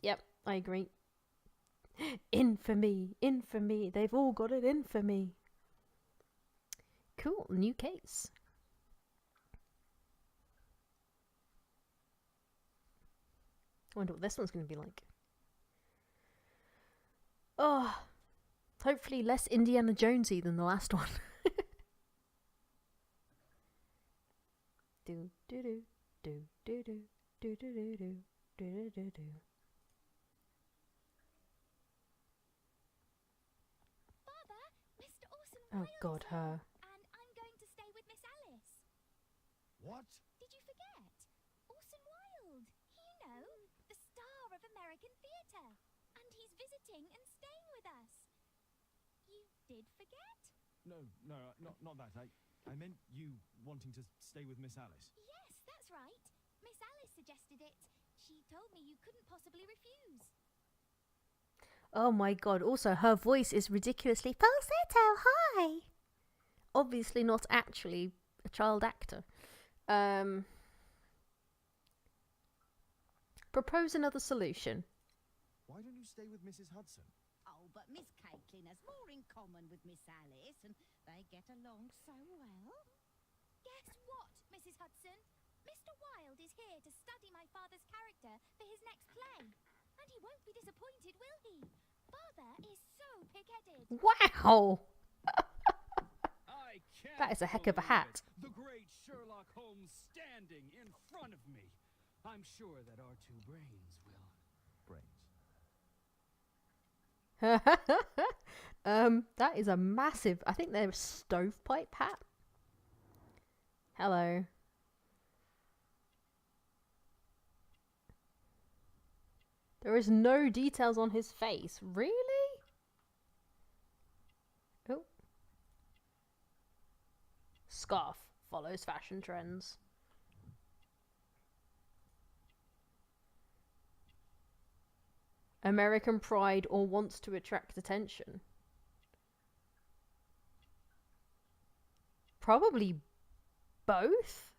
Yep, I agree. Infamy, infamy. They've all got it infamy. Cool, new case. I wonder what this one's going to be like. Oh, hopefully less Indiana Jonesy than the last one. Do do do do do do do do do do do do do. Father, Mr. Orson Oh Wilde God, here, her. and I'm going to stay with Miss Alice. What? Did you forget? Orson Wilde. You know, the star of American theatre. And he's visiting and staying with us. You did forget? No, not that. I meant you wanting to stay with Miss Alice. Yes, that's right. Miss Alice suggested it. She told me you couldn't possibly refuse. Oh my God, also her voice is ridiculously falsetto. Hi. Obviously not actually a child actor. Propose another solution. Why don't you stay with Mrs. Hudson? Oh, but Miss Caitlin has more in common with Miss Alice, and they get along so well. Guess what, Mrs. Hudson? Mr. Wilde is here to study my father's character for his next play. And he won't be disappointed, will he? Father is so pig-headed. Wow. I can't That is a heck of a believe hat. it. The great Sherlock Holmes standing in front of me. I'm sure that our two brains will. Brains. That is a massive, I think they're a stovepipe hat. Hello. There is no details on his face. Really? Oh. Scarf follows fashion trends. American pride or wants to attract attention. Probably both.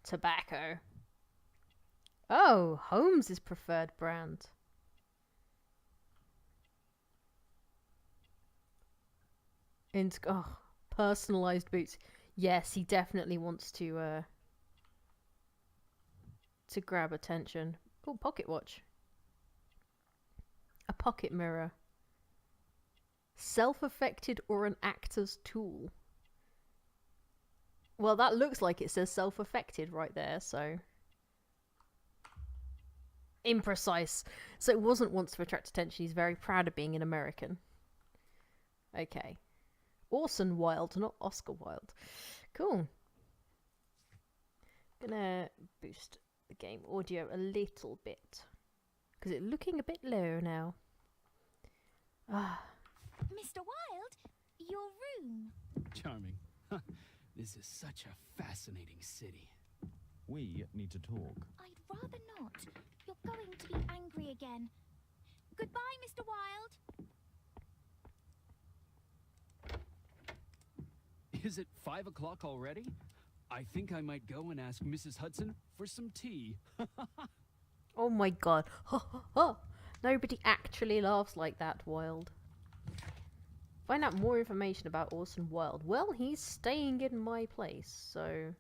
Tobacco. Oh, Holmes' preferred brand. Personalized boots. Yes, he definitely wants to grab attention. Oh, pocket watch. A pocket mirror. Self-affected or an actor's tool. Well, that looks like it says self-affected right there, so... Imprecise. So it wasn't wants to attract attention. He's very proud of being an American. Okay. Orson Wilde, not Oscar Wilde. Cool. Gonna boost the game audio a little bit. Because it's looking a bit low now. Ah. Mr. Wilde, your room. Charming. This is such a fascinating city. We need to talk. I'd rather not. You're going to be angry again. Goodbye, Mr. Wilde. Is it 5 o'clock already? I think I might go and ask Mrs. Hudson for some tea. Oh my God. Nobody actually laughs like that, Wilde. Find out more information about Orson Wilde. Well, he's staying in my place, so...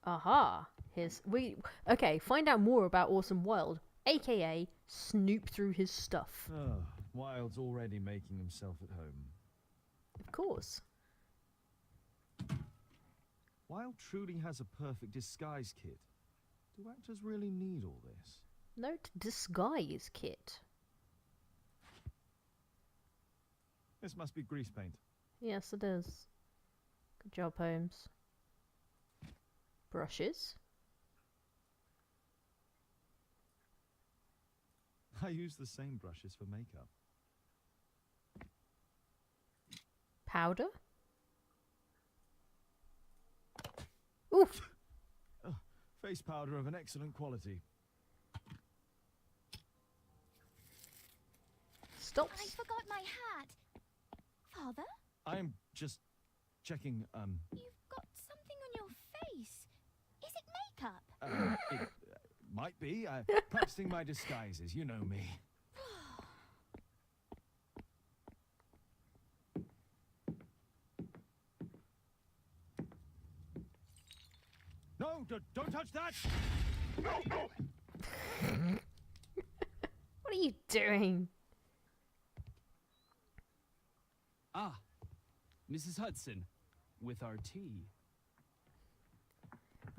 Aha. Okay, find out more about Orson Wilde, aka snoop through his stuff. Oh, Wilde's already making himself at home. Of course. Wilde truly has a perfect disguise kit. Do actors really need all this? Note disguise kit. This must be grease paint. Yes, it is. Good job, Holmes. Brushes. I use the same brushes for makeup. Powder. Oof. Face powder of an excellent quality. Stop. I forgot my hat. Father? I'm just checking, You've got something on your face. Is it makeup? it might be. Practicing my disguises, you know me. No, don't touch that! What are you doing? Ah, Mrs. Hudson, with our tea.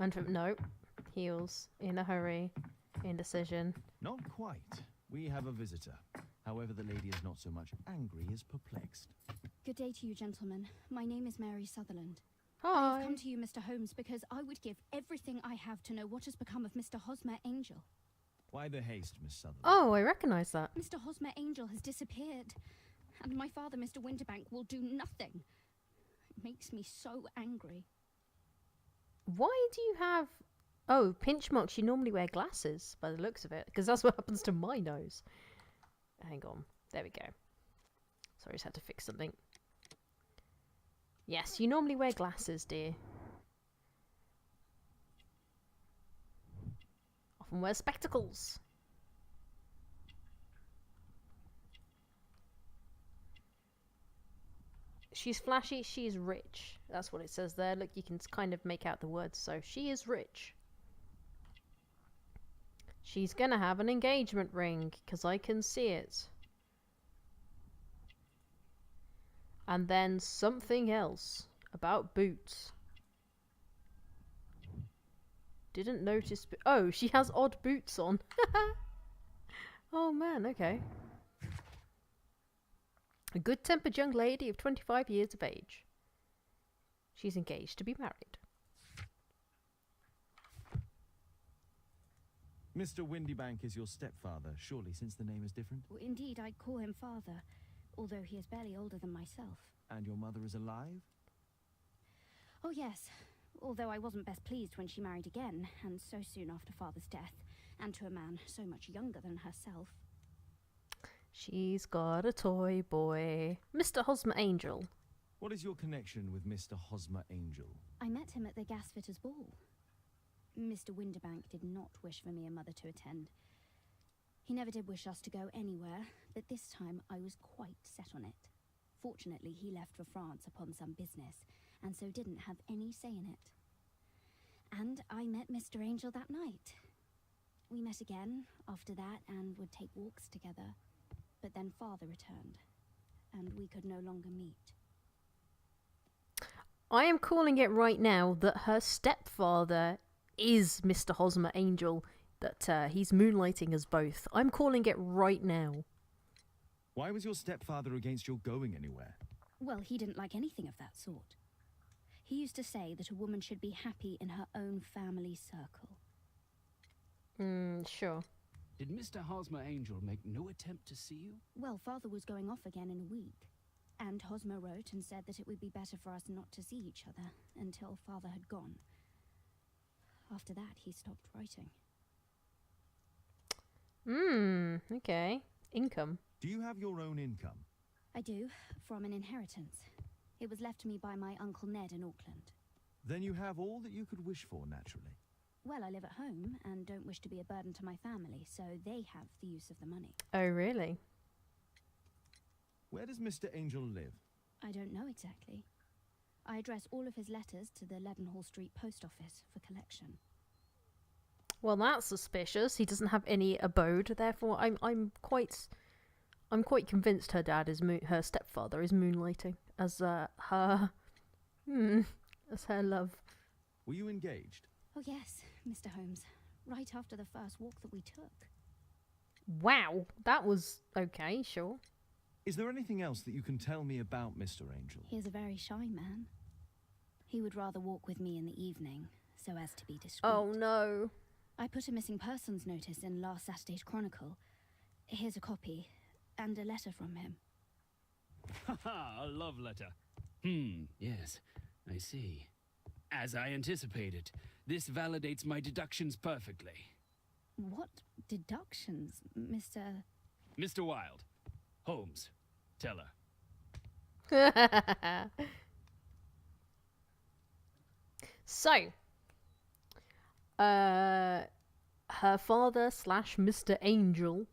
And from no, heels in a hurry, indecision. Not quite. We have a visitor. However, the lady is not so much angry as perplexed. Good day to you, gentlemen. My name is Mary Sutherland. I Hi. have come to you, Mr. Holmes, because I would give everything I have to know what has become of Mr. Hosmer Angel. Why the haste, Miss Sutherland? Oh, I recognise that. Mr. Hosmer Angel has disappeared, and my father, Mr. Winterbank, will do nothing. It makes me so angry. Why do you have... Oh, pinch marks. You normally wear glasses by the looks of it, because that's what happens to my nose. Hang on. There we go. Sorry, I just had to fix something. Yes, you normally wear glasses, dear. Often wear spectacles. She's flashy, she's rich. That's what it says there. Look, you can kind of make out the words. So, she is rich. She's gonna have an engagement ring, because I can see it. And then something else about boots. Didn't notice. Oh, she has odd boots on. Oh man, okay. A good-tempered young lady of 25 years of age. She's engaged to be married. Mr. Windybank is your stepfather, surely, since the name is different? Indeed, I call him father, although he is barely older than myself. And your mother is alive? Oh yes, although I wasn't best pleased when she married again, and so soon after father's death, and to a man so much younger than herself. She's got a toy boy. Mr. Hosmer Angel. What is your connection with Mr. Hosmer Angel? I met him at the gasfitters' ball. Mr. Winterbank did not wish for me and Mother to attend. He never did wish us to go anywhere, but this time I was quite set on it. Fortunately, he left for France upon some business, and so didn't have any say in it. And I met Mr. Angel that night. We met again after that and would take walks together. But then father returned, and we could no longer meet. I am calling it right now that her stepfather is Mr. Hosmer Angel, that he's moonlighting as both. I'm calling it right now. Why was your stepfather against your going anywhere? Well, he didn't like anything of that sort. He used to say that a woman should be happy in her own family circle. Sure. Did Mr. Hosmer Angel make no attempt to see you? Well, father was going off again in a week, and Hosmer wrote and said that it would be better for us not to see each other until father had gone. After that, he stopped writing. Okay. Income. Do you have your own income? I do, from an inheritance. It was left to me by my Uncle Ned in Auckland. Then you have all that you could wish for, naturally. Well, I live at home and don't wish to be a burden to my family, so they have the use of the money. Oh, really? Where does Mr. Angel live? I don't know exactly. I address all of his letters to the Leadenhall Street post office for collection. Well, that's suspicious. He doesn't have any abode. Therefore, I'm quite convinced her dad is her stepfather is moonlighting as her love. Were you engaged? Oh yes, Mr. Holmes. Right after the first walk that we took. Wow, that was okay. Sure. Is there anything else that you can tell me about Mr. Angel? He is a very shy man. He would rather walk with me in the evening, so as to be discreet. Oh no. I put a missing persons notice in last Saturday's Chronicle. Here's a copy, and a letter from him. Haha, a love letter. Yes, I see. As I anticipated, this validates my deductions perfectly. What deductions, Mr. Mr. Wilde. Holmes, tell her. So, her father slash Mr. Angel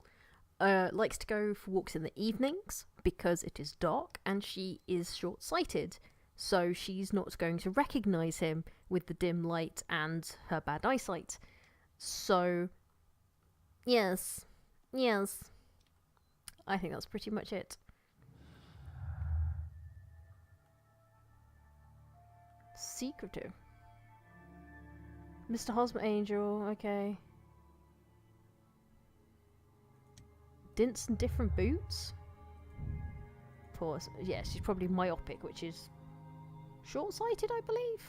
likes to go for walks in the evenings because it is dark and she is short-sighted. So she's not going to recognise him with the dim light and her bad eyesight. So, yes. I think that's pretty much it. Secretive. Mr. Hosmer Angel, okay. Dints and different boots? Pause. Yes, she's probably myopic, which is short-sighted, I believe.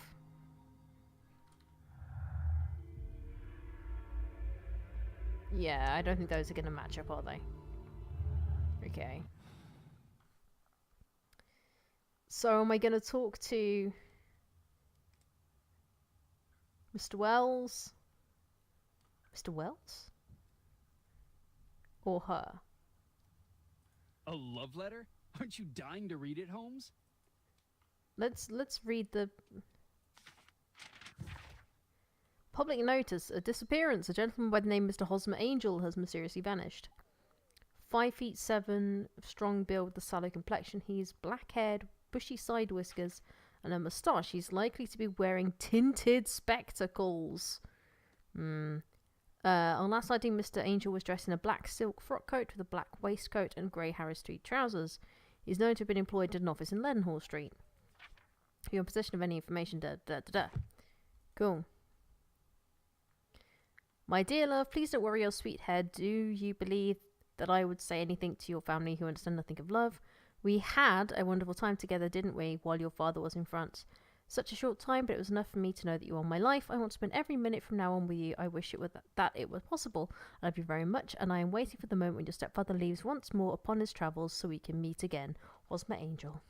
Yeah, I don't think those are going to match up, are they? Okay. So am I going to talk to Mr. Wells? Mr. Wells? Or her? A love letter? Aren't you dying to read it, Holmes? Let's read the public notice. A disappearance. A gentleman by the name Mr. Hosmer Angel has mysteriously vanished. 5'7", strong build with a sallow complexion. He's black-haired, bushy side whiskers, and a moustache. He's likely to be wearing tinted spectacles. On last sighting, Mr. Angel was dressed in a black silk frock coat with a black waistcoat and grey Harris Street trousers. He's known to have been employed at an office in Leadenhall Street. If you're in possession of any information, Cool. My dear love, please don't worry your sweet head. Do you believe that I would say anything to your family who understand nothing of love? We had a wonderful time together, didn't we, while your father was in France? Such a short time, but it was enough for me to know that you are my life. I want to spend every minute from now on with you. I wish that it were possible. I love you very much, and I am waiting for the moment when your stepfather leaves once more upon his travels so we can meet again. Hosmer Angel.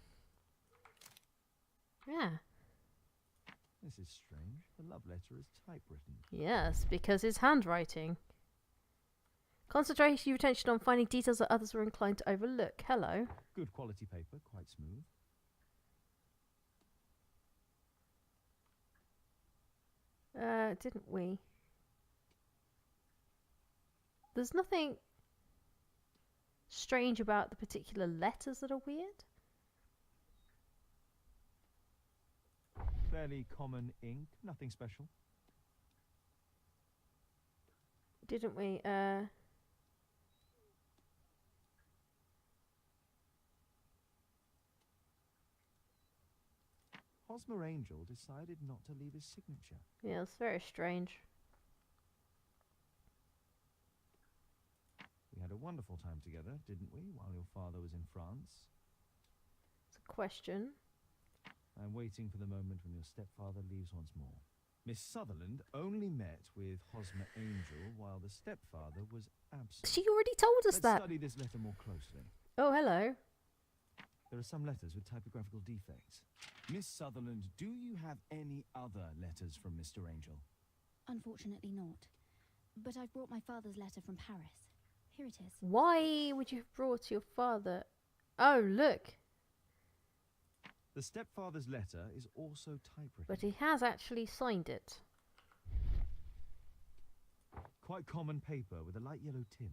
Yeah. This is strange. The love letter is typewritten. Yes, because his handwriting. Concentrate your attention on finding details that others were inclined to overlook. Hello. Good quality paper, quite smooth. Didn't we? There's nothing strange about the particular letters that are weird. Fairly common ink, nothing special. Didn't we? Hosmer Angel decided not to leave his signature. Yeah, it's very strange. We had a wonderful time together, didn't we, while your father was in France? It's a question. I'm waiting for the moment when your stepfather leaves once more. Miss Sutherland only met with Hosmer Angel while the stepfather was absent. She already told us Let's that. study this letter more closely. Oh, hello. There are some letters with typographical defects. Miss Sutherland, do you have any other letters from Mr. Angel? Unfortunately not. But I've brought my father's letter from Paris. Here it is. Why would you have brought your father? Oh, look. The stepfather's letter is also typewritten. But he has actually signed it. Quite common paper with a light yellow tint.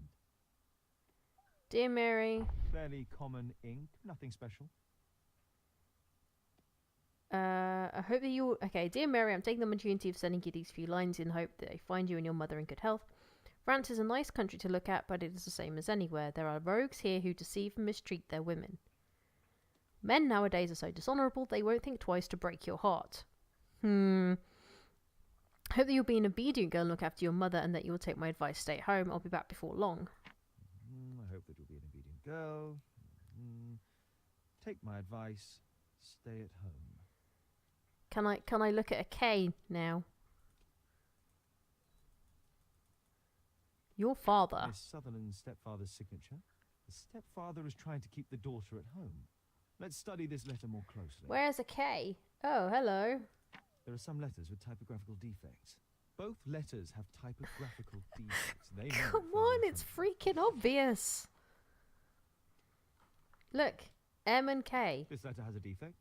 Dear Mary. Fairly common ink, nothing special. I hope that you... Okay, dear Mary, I'm taking the opportunity of sending you these few lines in hope that they find you and your mother in good health. France is a nice country to look at, but it is the same as anywhere. There are rogues here who deceive and mistreat their women. Men nowadays are so dishonourable, they won't think twice to break your heart. Hope that you'll be an obedient girl and look after your mother, and that you will take my advice. Stay at home. I'll be back before long. I hope that you'll be an obedient girl. Take my advice. Stay at home. Can I look at a K now? Your father. Miss Sutherland's stepfather's signature. The stepfather is trying to keep the daughter at home. Let's study this letter more closely. Where's a K? Oh, hello. There are some letters with typographical defects. Both letters have typographical defects. They Come on, it's freaking obvious. Look, M and K. This letter has a defect.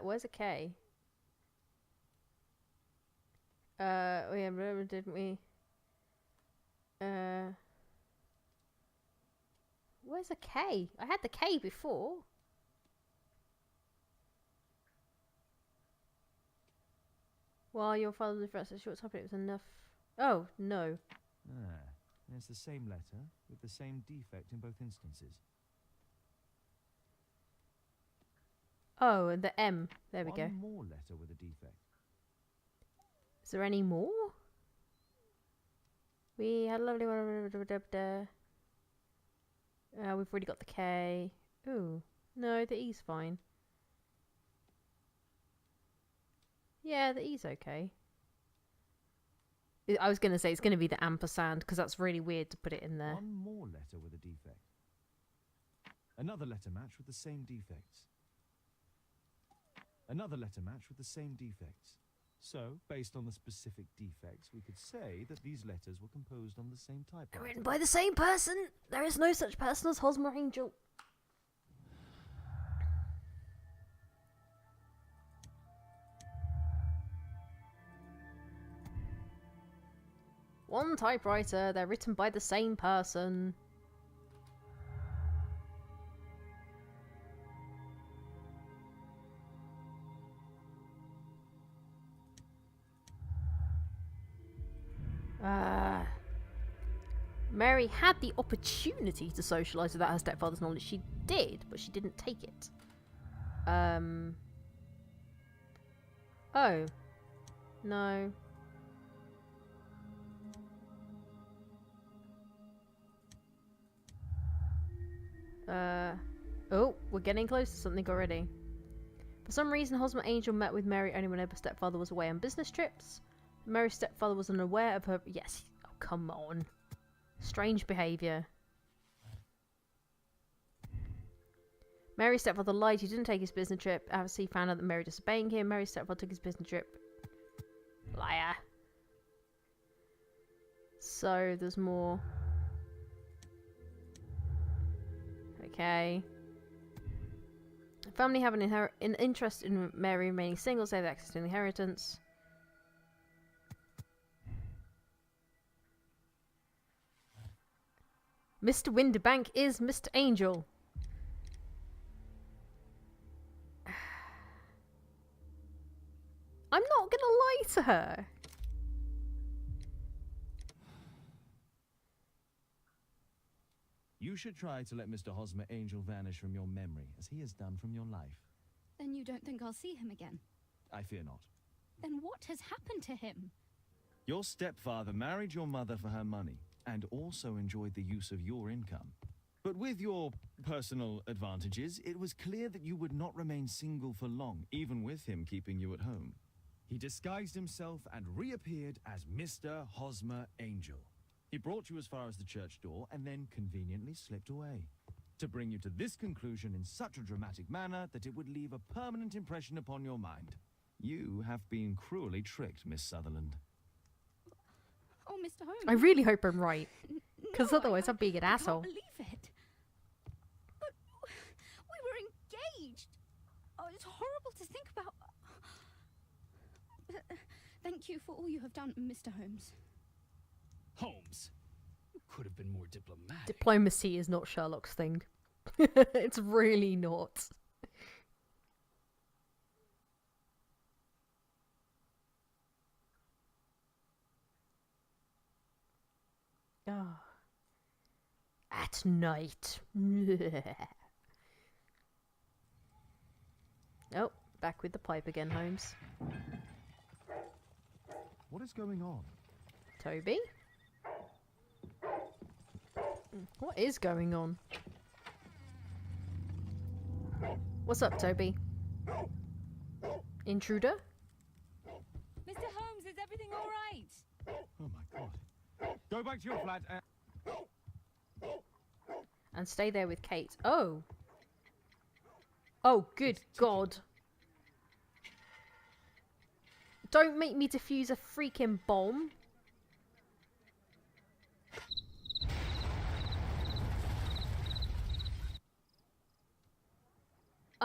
Where's a K? We remember, didn't we? Where's a K? I had the K before. While your father was addressed a short time, it was enough. Oh, no. Ah, it's the same letter with the same defect in both instances. Oh, and the M. There we go. One more letter with a defect. Is there any more? We had a lovely one. We've already got the K. Ooh. No, the E's fine. Yeah, the E's okay. I was going to say it's going to be the ampersand because that's really weird to put it in there. One more letter with a defect. Another letter match with the same defects. Another letter match with the same defects. So, based on the specific defects, we could say that these letters were composed on the same typewriter. Written by the same person. There is no such person as Hosmer Angel. One typewriter. They're written by the same person. Mary had the opportunity to socialise without her stepfather's knowledge. She did, but she didn't take it. Oh. No. Oh, we're getting close to something already. For some reason, Hosmer Angel met with Mary only whenever stepfather was away on business trips. Mary's stepfather was unaware of her... Yes. Oh, come on. Strange behaviour. Mary's stepfather lied. He didn't take his business trip. As he found out that Mary disobeying him, Mary's stepfather took his business trip. Liar. So, there's more. Okay. The family have an interest in Mary remaining single, so they have access to the inheritance. Mr. Winterbank is Mr. Angel. I'm not gonna lie to her. You should try to let Mr. Hosmer Angel vanish from your memory, as he has done from your life. Then you don't think I'll see him again? I fear not. Then what has happened to him? Your stepfather married your mother for her money, and also enjoyed the use of your income. But with your personal advantages, it was clear that you would not remain single for long, even with him keeping you at home. He disguised himself and reappeared as Mr. Hosmer Angel. He brought you as far as the church door and then conveniently slipped away, to bring you to this conclusion in such a dramatic manner that it would leave a permanent impression upon your mind. You have been cruelly tricked, Miss Sutherland. Oh, Mr. Holmes. I really hope I'm right. Because No, otherwise I'm being an asshole. I can't believe it. But we were engaged. Oh, it's horrible to think about. Thank you for all you have done, Mr. Holmes. Holmes, you could have been more diplomatic. Diplomacy is not Sherlock's thing. It's really not. Oh. At night. Oh, back with the pipe again, Holmes. What is going on? Toby? What is going on? What's up, Toby? Intruder? Mr. Holmes, is everything all right? Oh my god. Go back to your flat and... And stay there with Kate. Oh. Oh, good God. Don't make me defuse a freaking bomb.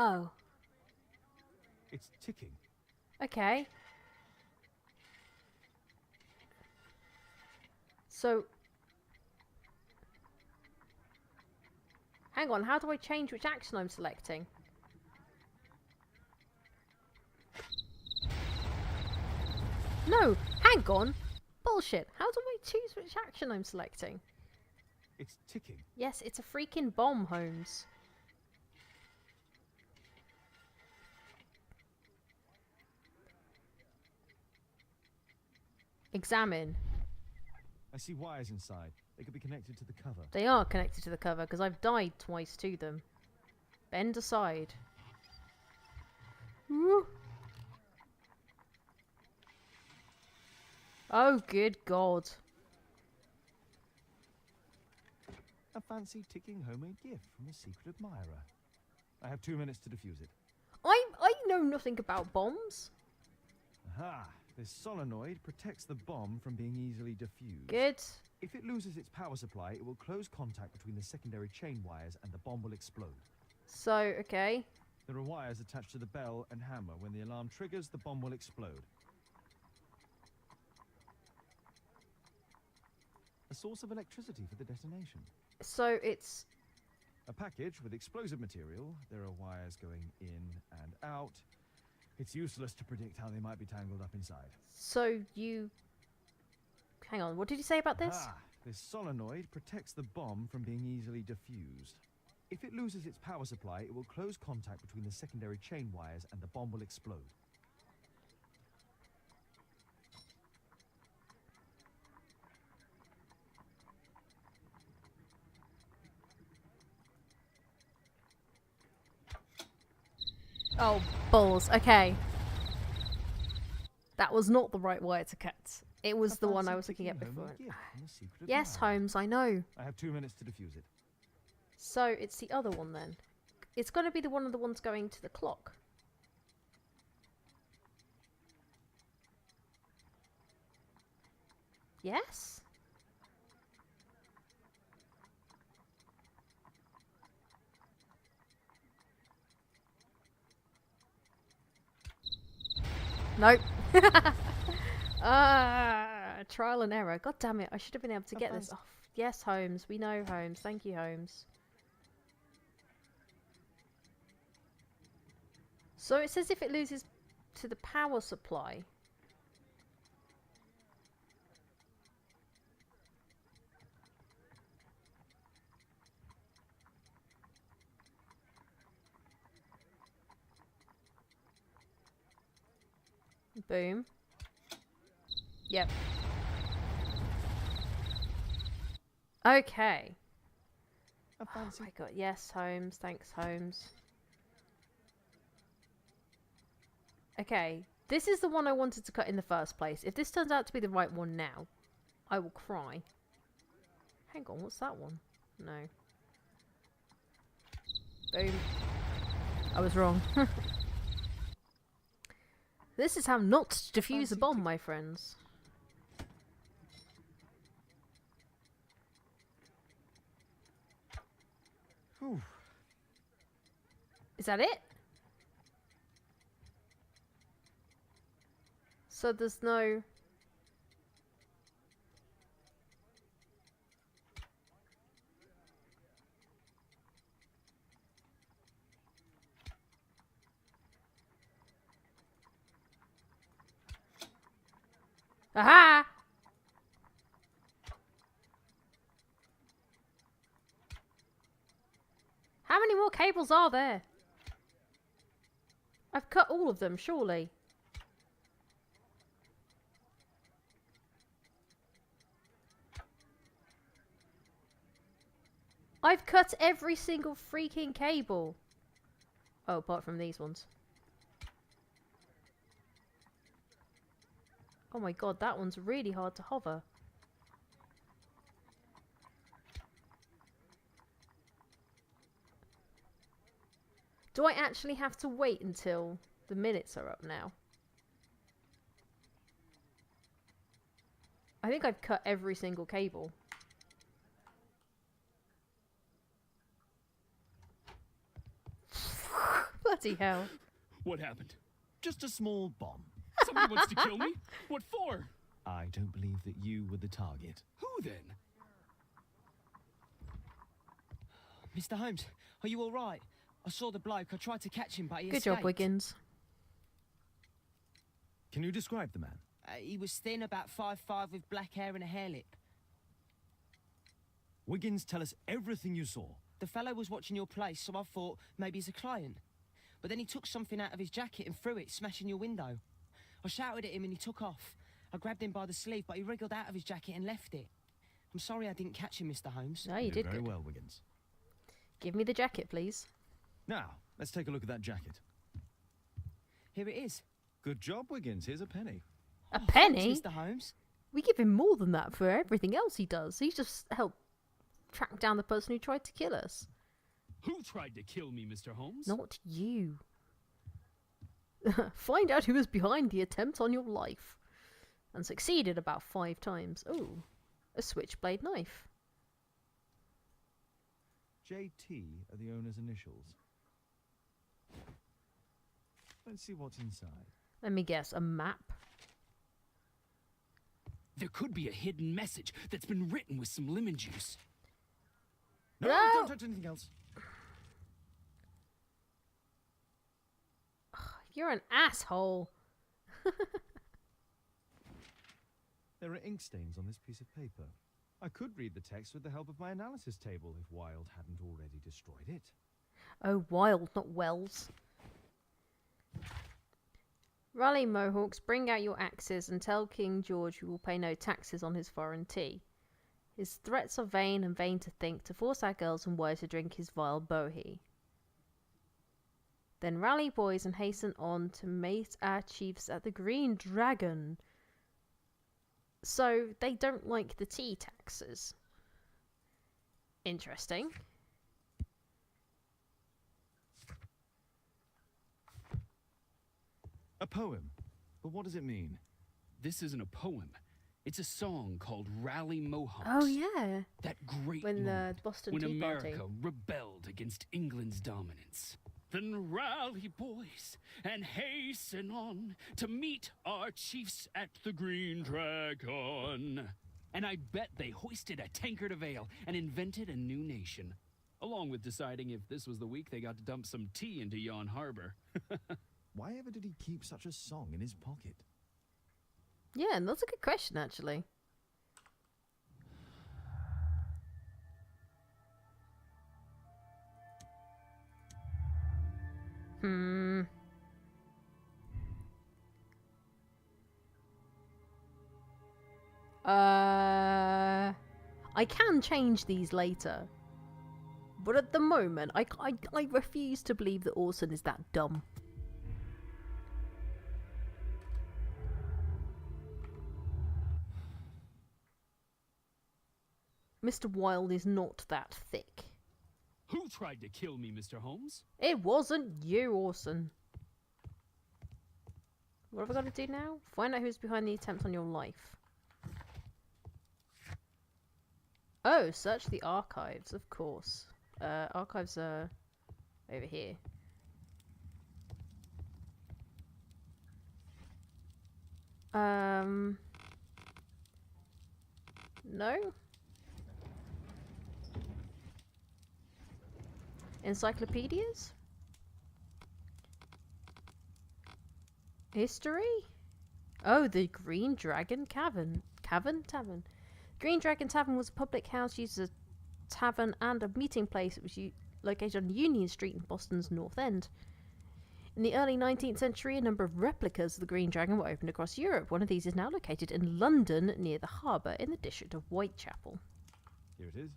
Oh, It's ticking. okay. So, hang on, how do I change which action I'm selecting? No, hang on. Bullshit. How do I choose which action I'm selecting? It's ticking. Yes, it's a freaking bomb, Holmes. Examine. I see wires inside. They could be connected to the cover. They are connected to the cover because I've died twice to them. Bend aside. Woo. Oh, good God. A fancy ticking homemade gift from a secret admirer. I have 2 minutes to defuse it. I know nothing about bombs. Aha! This solenoid protects the bomb from being easily diffused. Good. If it loses its power supply, it will close contact between the secondary chain wires and the bomb will explode. So, okay. There are wires attached to the bell and hammer. When the alarm triggers, the bomb will explode. A source of electricity for the detonation. So it's... A package with explosive material. There are wires going in and out. It's useless to predict how they might be tangled up inside. So you... Hang on, what did you say about this? Ah, this solenoid protects the bomb from being easily diffused. If it loses its power supply, it will close contact between the secondary chain wires and the bomb will explode. Oh, balls. Okay. That was not the right wire to cut. It was the one I was looking at before. Yes, Holmes, I know. I have 2 minutes to defuse it. So it's the other one then. It's going to be the one of the ones going to the clock. Yes? Nope. Trial and error. God damn it, I should have been able to get this off. Yes, Holmes. We know, Holmes. Thank you, Holmes. So it says if it loses to the power supply. Boom. Yep. Okay. Oh my god, yes, Holmes. Thanks, Holmes. Okay, this is the one I wanted to cut in the first place. If this turns out to be the right one now, I will cry. Hang on, what's that one? No. Boom. I was wrong. This is how not to defuse a bomb, my friends. Whew. Is that it? So there's no... Aha! How many more cables are there? I've cut all of them, surely. I've cut every single freaking cable. Oh, apart from these ones. Oh my god, that one's really hard to hover. Do I actually have to wait until the minutes are up now? I think I've cut every single cable. Bloody hell. What happened? Just a small bomb. Somebody wants to kill me? What for? I don't believe that you were the target. Who then? Mr. Holmes, are you all right? I saw the bloke. I tried to catch him, but he Good escaped. job, Wiggins. Can you describe the man? He was thin, about 5'5", with black hair and a hair lip. Wiggins, tell us everything you saw. The fellow was watching your place, so I thought maybe he's a client. But then he took something out of his jacket and threw it, smashing your window. I shouted at him and he took off. I grabbed him by the sleeve, but he wriggled out of his jacket and left it. I'm sorry I didn't catch him, Mr. Holmes. No, you did very good. well, Wiggins. Give me the jacket, please. Now, let's take a look at that jacket. Here it is. Good job, Wiggins. Here's a penny. A Thanks, penny? Mr. Holmes. We give him more than that for everything else he does. He's just helped track down the person who tried to kill us. Who tried to kill me, Mr. Holmes? Not you. Find out who was behind the attempt on your life. And succeeded about 5 times. Oh, a switchblade knife. JT are the owner's initials. Let's see what's inside. Let me guess, a map? There could be a hidden message that's been written with some lemon juice. No, No! don't touch anything else. You're an asshole. There are ink stains on this piece of paper. I could read the text with the help of my analysis table if Wilde hadn't already destroyed it. Oh, Wilde, not Wells. Rally, Mohawks, bring out your axes and tell King George we will pay no taxes on his foreign tea. His threats are vain and vain to think, to force our girls and boys to drink his vile bohea. Then rally, boys, and hasten on to mate our chiefs at the Green Dragon. So, they don't like the tea taxes. Interesting. A poem. But what does it mean? This isn't a poem. It's a song called Rally Mohawks. Oh, yeah. That great When the moment Boston when Tea America Party. rebelled against England's dominance. Then rally, boys, and hasten on to meet our chiefs at the Green Dragon. And I bet they hoisted a tankard of ale and invented a new nation, along with deciding if this was the week they got to dump some tea into yon harbor. Why ever did he keep such a song in his pocket? Yeah, and that's a good question, actually. I can change these later. But at the moment, I refuse to believe that Orson is that dumb. Mr. Wilde is not that thick. Who tried to kill me, Mr. Holmes? It wasn't you, Orson. What have I got to do now? Find out who's behind the attempt on your life. Oh, search the archives, of course. Archives are over here. No? Encyclopedias? History? Oh, the Green Dragon Tavern. Green Dragon Tavern was a public house used as a tavern and a meeting place. It was located on Union Street in Boston's North End. In the early 19th century, a number of replicas of the Green Dragon were opened across Europe. One of these is now located in London, near the harbour, in the district of Whitechapel. Here it is.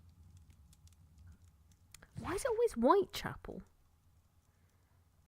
Why is it always Whitechapel?